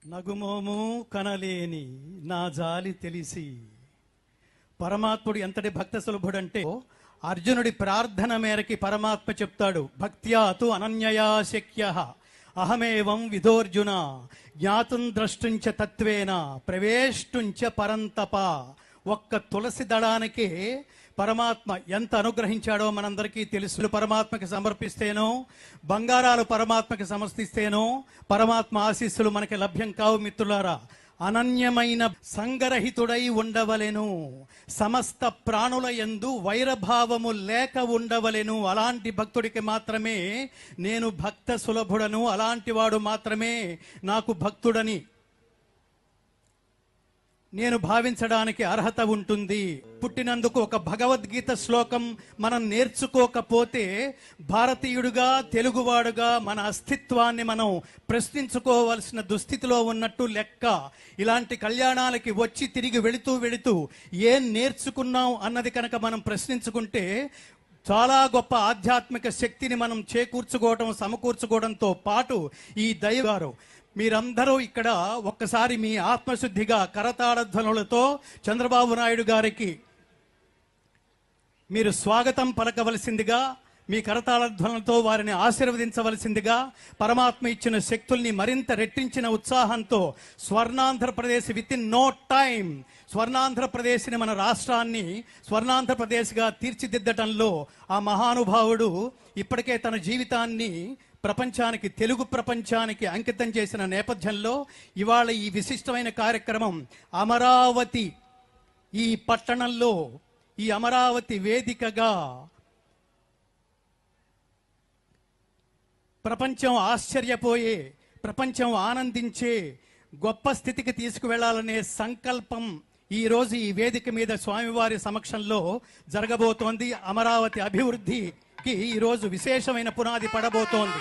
నగుమోము కనలేని నా జాలి తెలిసి. పరమాత్ముడు ఎంతటి భక్త సులభుడంటే అర్జునుడి ప్రార్థన మేరకి పరమాత్మ చెప్తాడు, భక్త్యాతు అనన్యయా శక్యః అహమేవం విధోర్జున జ్ఞాతుం ద్రష్టుంచ తత్వేన ప్రవేష్టుంచ పరంతప. ఒక్క తులసి దళానికి పరమాత్మ ఎంత అనుగ్రహించాడో మనందరికీ తెలుసు. పరమాత్మకి సమర్పిస్తేనో, బంగారాలు పరమాత్మకి సమర్పిస్తేనో పరమాత్మ ఆశీస్సులు మనకి లభ్యం కావు. మిత్రులారా, అనన్యమైన సంగరహితుడై ఉండవలెను, సమస్త ప్రాణుల యందు వైరభావము లేక ఉండవలెను. అలాంటి భక్తుడికి మాత్రమే నేను భక్త సులభుడను, అలాంటి వాడు మాత్రమే నాకు భక్తుడని నేను భావించడానికి అర్హత ఉంటుంది. పుట్టినందుకు ఒక భగవద్గీత శ్లోకం మనం నేర్చుకోకపోతే భారతీయుడుగా, తెలుగువాడుగా మన అస్తిత్వాన్ని మనం ప్రశ్నించుకోవాల్సిన దుస్థితిలో ఉన్నట్టు లెక్క. ఇలాంటి కళ్యాణాలకి వచ్చి తిరిగి వెళుతూ ఏం నేర్చుకున్నాం అన్నది కనుక మనం ప్రశ్నించుకుంటే చాలా గొప్ప ఆధ్యాత్మిక శక్తిని మనం చేకూర్చుకోవడం, సమకూర్చుకోవడంతో పాటు ఈ దైవారు మీరందరూ ఇక్కడ ఒక్కసారి మీ ఆత్మశుద్ధిగా కరతాళధ్వనులతో చంద్రబాబు నాయుడు గారికి మీరు స్వాగతం పలకవలసిందిగా, మీ కరతాళధ్వనులతో వారిని ఆశీర్వదించవలసిందిగా, పరమాత్మ ఇచ్చిన శక్తుల్ని మరింత రెట్టించిన ఉత్సాహంతో Swarna Andhra Pradesh within no time స్వర్ణాంధ్రప్రదేశ్ని, మన రాష్ట్రాన్ని స్వర్ణాంధ్రప్రదేశ్గా తీర్చిదిద్దటంలో ఆ మహానుభావుడు ఇప్పటికే తన జీవితాన్ని ప్రపంచానికి, తెలుగు ప్రపంచానికి అంకితం చేసిన నేపథ్యంలో ఇవాళ ఈ విశిష్టమైన కార్యక్రమం అమరావతి ఈ పట్టణంలో, ఈ అమరావతి వేదికగా ప్రపంచం ఆశ్చర్యపోయే, ప్రపంచం ఆనందించే గొప్ప స్థితికి తీసుకువెళ్లాలనే సంకల్పం ఈరోజు ఈ వేదిక మీద స్వామివారి సమక్షంలో జరగబోతోంది. అమరావతి అభివృద్ధికి ఈరోజు విశేషమైన పునాది పడబోతోంది.